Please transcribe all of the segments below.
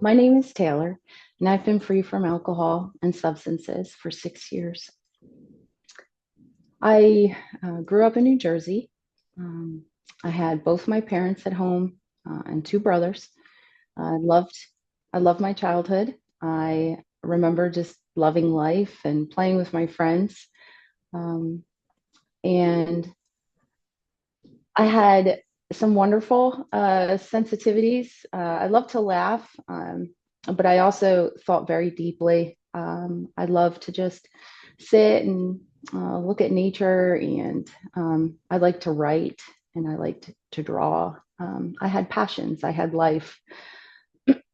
My name is Taylor, and I've been free from alcohol and substances for 6 years. I grew up in New Jersey. Um, I had both my parents at home and two brothers. I loved, I loved my childhood. I remember just loving life and playing with my friends. Um, and I had some wonderful sensitivities. I love to laugh, but I also thought very deeply. I love to just sit and look at nature, and I like to write and I like to draw. I had passions, I had life.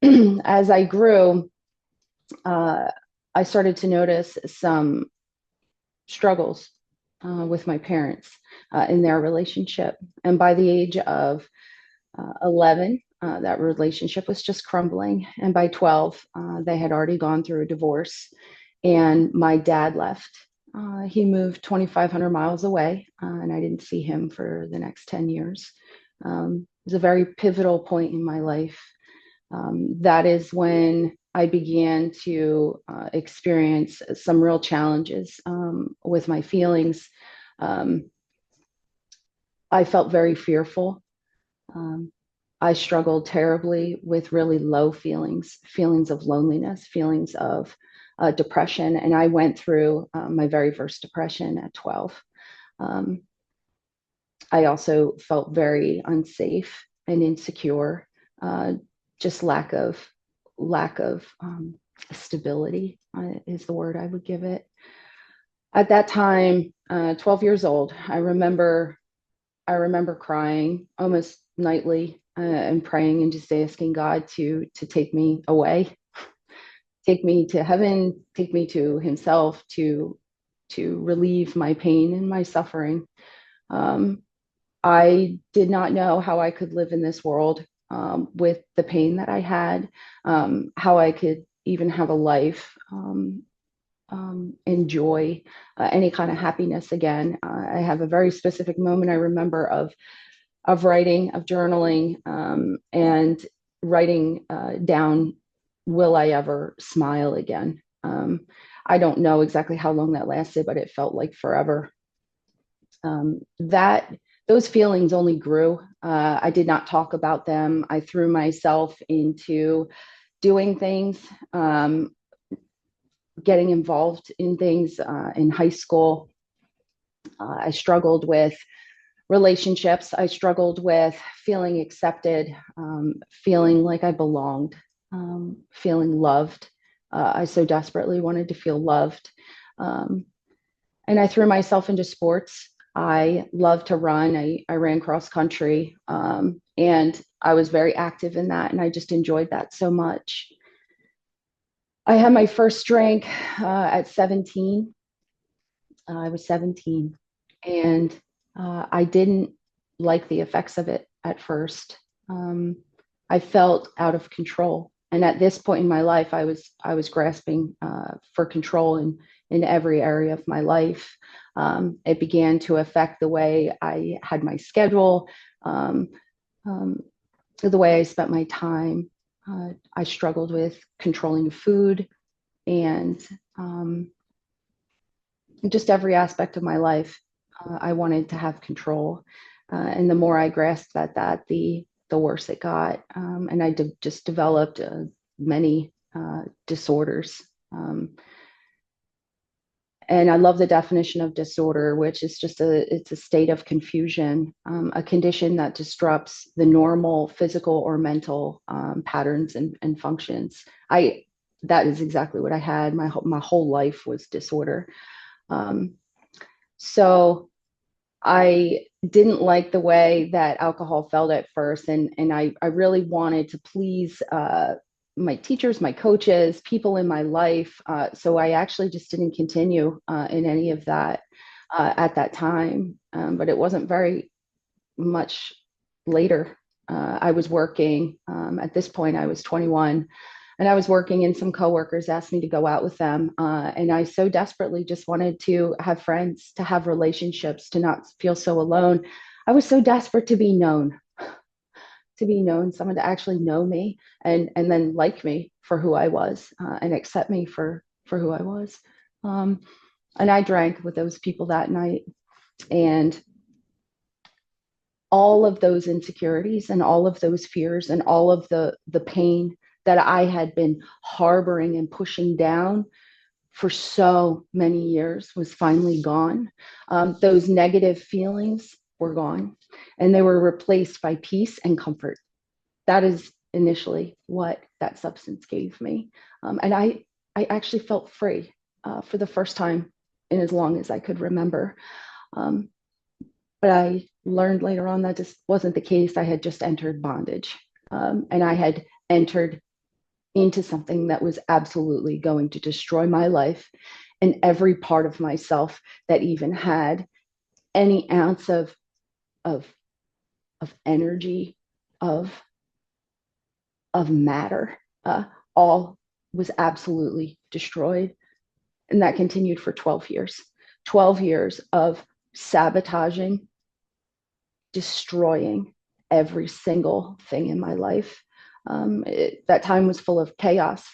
As I grew, uh, I started to notice some struggles with my parents in their relationship. And by the age of 11, that relationship was just crumbling. And by 12, they had already gone through a divorce. And my dad left. He moved 2,500 miles away, and I didn't see him for the next 10 years. It was a very pivotal point in my life. That is when I began to experience some real challenges with my feelings. Um, I felt very fearful. Um, I struggled terribly with really low feelings, feelings of loneliness, feelings of depression. And I went through my very first depression at 12. Um, I also felt very unsafe and insecure, uh, just lack of stability is the word I would give it. At that time, 12 years old, I remember crying almost nightly and praying and just asking God to take me away, take me to heaven, take me to Himself to relieve my pain and my suffering. Um, I did not know how I could live in this world with the pain that I had, how I could even have a life, enjoy any kind of happiness again. I have a very specific moment I remember of writing, of journaling, and writing down, will I ever smile again? I don't know exactly how long that lasted, but it felt like forever. That those feelings only grew. I did not talk about them. I threw myself into doing things, getting involved in things in high school. I struggled with relationships. I struggled with feeling accepted, feeling like I belonged, feeling loved. I so desperately wanted to feel loved. Um, and I threw myself into sports. I love to run. I ran cross country, and I was very active in that, and I just enjoyed that so much. I had my first drink at 17. I was 17, and I didn't like the effects of it at first. Um, I felt out of control, and at this point in my life, I was grasping for control in every area of my life. It began to affect the way I had my schedule, um, um, the way I spent my time. I struggled with controlling food and just every aspect of my life. I wanted to have control, and the more I grasped at that, the worse it got, and just developed many disorders. And I love the definition of disorder, which is just it's a state of confusion, a condition that disrupts the normal physical or mental patterns and functions. I That is exactly what I had. My whole life was disorder. Um, so I didn't like the way that alcohol felt at first, and I really wanted to please my teachers, my coaches, people in my life. So I actually just didn't continue in any of that at that time. But it wasn't very much later. I was working. At this point, I was 21, and I was working, and some coworkers asked me to go out with them. And I so desperately just wanted to have friends, to have relationships, to not feel so alone. I was so desperate to be known. to be known, someone to actually know me and then like me for who I was, and accept me for who I was. Um, and I drank with those people that night, and all of those insecurities and all of those fears and all of the pain that I had been harboring and pushing down for so many years was finally gone. Those negative feelings were gone, and they were replaced by peace and comfort. That is initially what that substance gave me. And I actually felt free for the first time in as long as I could remember. Um, but I learned later on that just wasn't the case. I had just entered bondage, and I had entered into something that was absolutely going to destroy my life and every part of myself that even had any ounce of, of energy, of, of matter. All was absolutely destroyed. And that continued for 12 years. 12 years of sabotaging, destroying every single thing in my life. That time was full of chaos,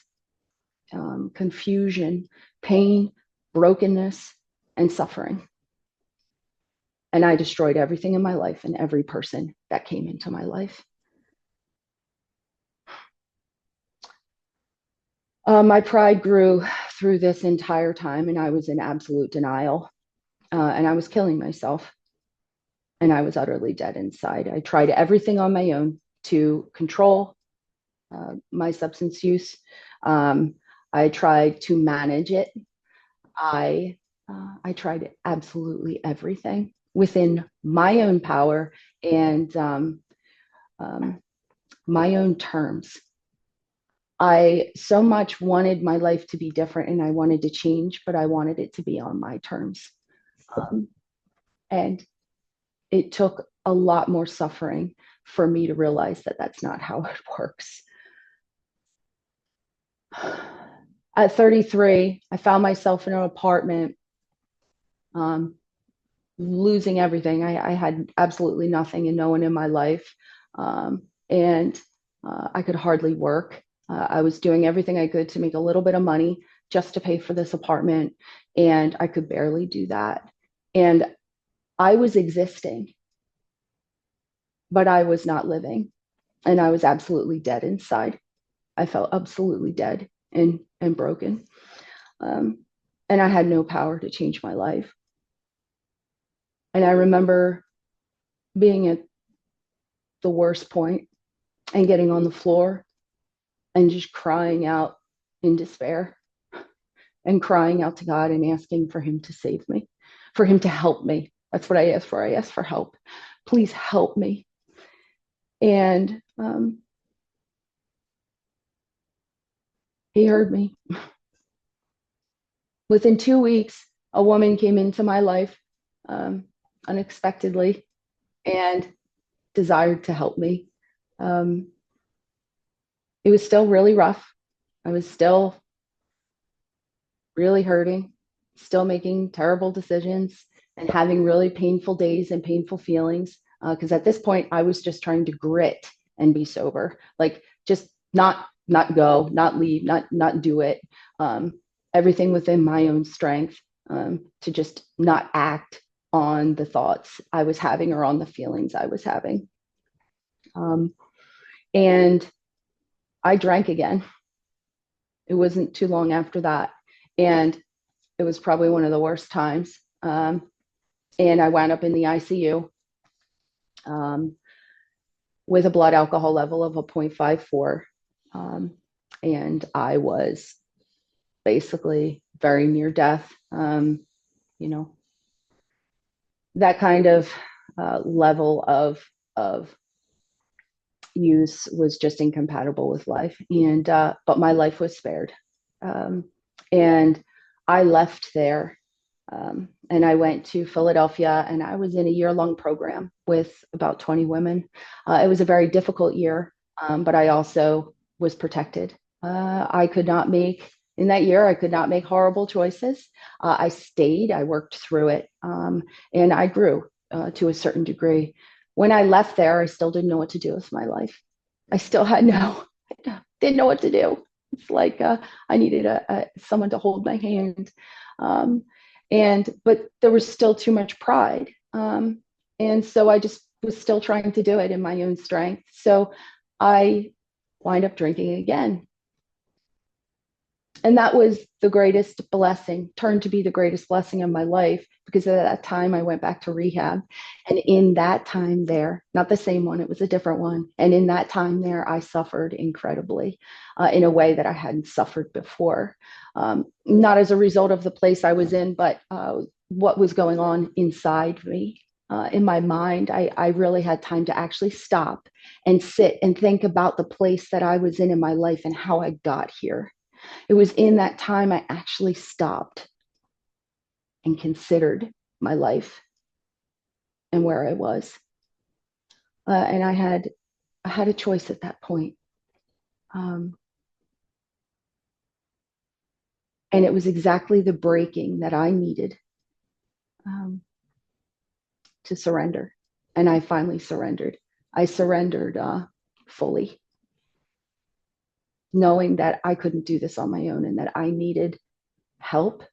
confusion, pain, brokenness, and suffering. And I destroyed everything in my life and every person that came into my life. My pride grew through this entire time, and I was in absolute denial. And I was killing myself, and I was utterly dead inside. I tried everything on my own to control my substance use. I tried to manage it. I I tried absolutely everything within my own power and um, my own terms. I so much wanted my life to be different and I wanted to change, but I wanted it to be on my terms. Um, and it took a lot more suffering for me to realize that that's not how it works. At 33, I found myself in an apartment, um, losing everything. I had absolutely nothing and no one in my life. And I could hardly work. I was doing everything I could to make a little bit of money just to pay for this apartment. And I could barely do that. And I was existing, but I was not living. And I was absolutely dead inside. I felt absolutely dead and broken. Um, and I had no power to change my life. And I remember being at the worst point and getting on the floor and just crying out in despair and crying out to God and asking for Him to save me, for Him to help me. That's what I asked for. I asked for help. Please help me. And He heard me. Within 2 weeks, a woman came into my life unexpectedly and desired to help me. Um, it was still really rough. I was still really hurting, still making terrible decisions and having really painful days and painful feelings. Because at this point, I was just trying to grit and be sober, like just not go, not leave, not do it. Um, Everything within my own strength, to just not act on the thoughts I was having or on the feelings I was having. Um, and I drank again. It wasn't too long after that. And it was probably one of the worst times. And I wound up in the ICU um, with a blood alcohol level of a 0.54. And I was basically very near death. You know, that kind of level of use was just incompatible with life. And but my life was spared. And I left there, and I went to Philadelphia, and I was in a year-long program with about 20 women. It was a very difficult year, but I also was protected. I could not make, in that year, I could not make horrible choices. I stayed, I worked through it, and I grew to a certain degree. When I left there, I still didn't know what to do with my life. I still had no, didn't know what to do. It's like I needed someone to hold my hand, um, but there was still too much pride, and so I just was still trying to do it in my own strength. So I wind up drinking again, and that was the greatest blessing, turned to be the greatest blessing of my life, because at that time I went back to rehab. And in that time there, not the same one, it was a different one. And in that time there, I suffered incredibly in a way that I hadn't suffered before. Not as a result of the place I was in, but what was going on inside me. In my mind, I really had time to actually stop and sit and think about the place that I was in my life and how I got here. It was in that time I actually stopped and considered my life and where I was. And I had a choice at that point. Um, and it was exactly the breaking that I needed um, to surrender. And I finally surrendered. I surrendered fully, knowing that I couldn't do this on my own and that I needed help.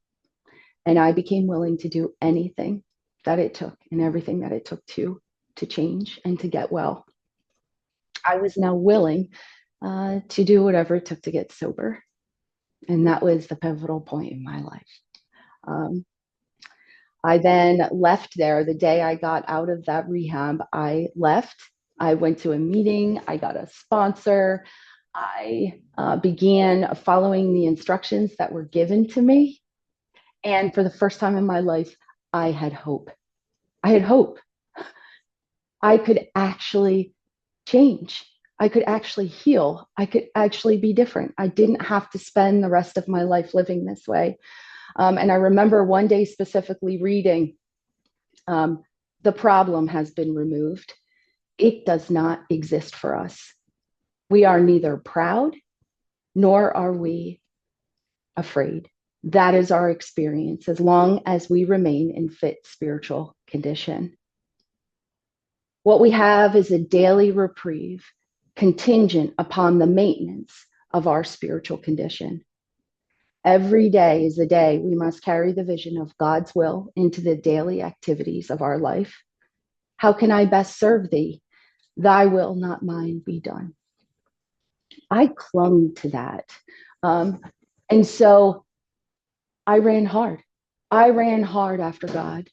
And I became willing to do anything that it took and everything that it took to change and to get well. I was now willing to do whatever it took to get sober. And that was the pivotal point in my life. Um, I then left there the day I got out of that rehab. I left. I went to a meeting. I got a sponsor. I began following the instructions that were given to me. And for the first time in my life, I had hope. I had hope. I could actually change. I could actually heal. I could actually be different. I didn't have to spend the rest of my life living this way. And I remember one day specifically reading, um, the problem has been removed. It does not exist for us. We are neither proud nor are we afraid. That is our experience as long as we remain in fit spiritual condition. What we have is a daily reprieve contingent upon the maintenance of our spiritual condition. Every day is a day we must carry the vision of God's will into the daily activities of our life. How can I best serve thee? Thy will, not mine, be done. I clung to that. Um, and so I ran hard. I ran hard after God,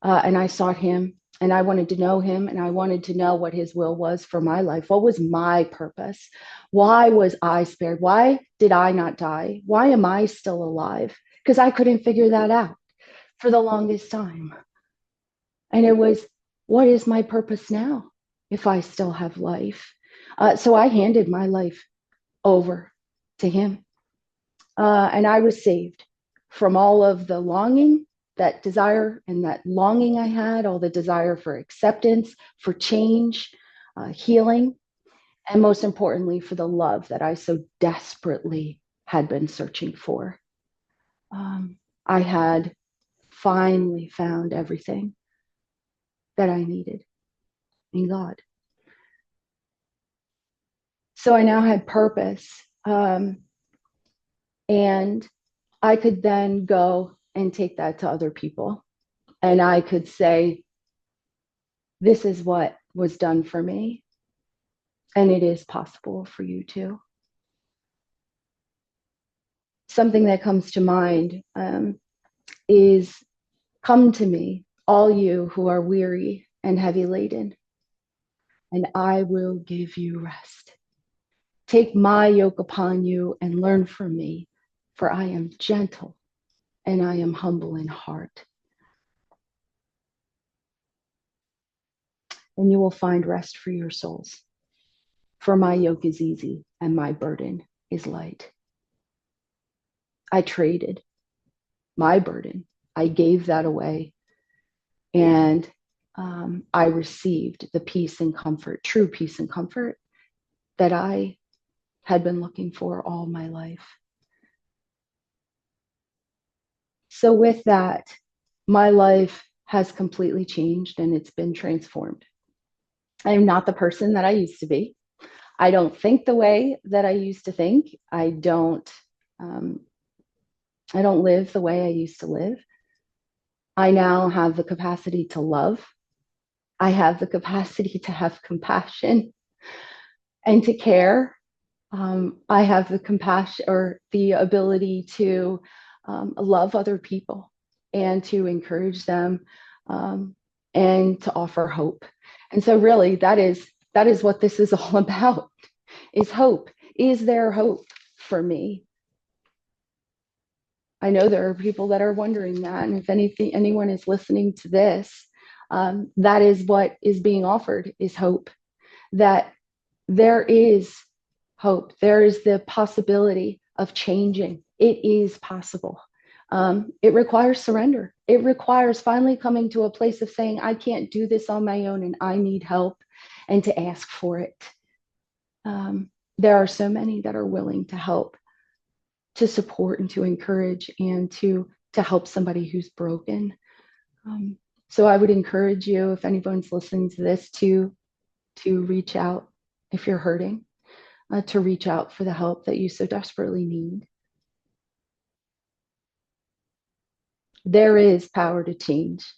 and I sought him, and I wanted to know him, and I wanted to know what his will was for my life. What was my purpose? Why was I spared? Why did I not die? Why am I still alive? Because I couldn't figure that out for the longest time. And it was, what is my purpose now if I still have life? So I handed my life over to him. And I was saved from all of the longing, that desire and that longing I had, all the desire for acceptance, for change, healing, and most importantly, for the love that I so desperately had been searching for. I had finally found everything that I needed in God. So I now had purpose. And I could then go and take that to other people. And I could say, this is what was done for me. And it is possible for you too. Something that comes to mind is, come to me, all you who are weary and heavy laden, and I will give you rest. Take my yoke upon you and learn from me, for I am gentle and I am humble in heart. And you will find rest for your souls. For my yoke is easy and my burden is light. I traded my burden, I gave that away, and I received the peace and comfort, true peace and comfort that I had been looking for all my life. So, with that, my life has completely changed and it's been transformed. I am not the person that I used to be. I don't think the way that I used to think. Um, I don't live the way I used to live. I now have the capacity to love. I have the capacity to have compassion and to care. I have the compassion or the ability to love other people and to encourage them, um, and to offer hope. And so, really, that is what this is all about: is hope. Is there hope for me? I know there are people that are wondering that, and if anyone is listening to this, that is what is being offered: is hope. That there is hope. There is the possibility of changing. It is possible. It requires surrender. It requires finally coming to a place of saying, I can't do this on my own and I need help, and to ask for it. There are so many that are willing to help, to support and to encourage, and to help somebody who's broken. Um, so I would encourage you, if anyone's listening to this, to reach out if you're hurting, to reach out for the help that you so desperately need. There is power to change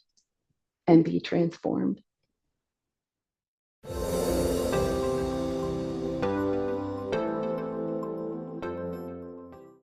and be transformed.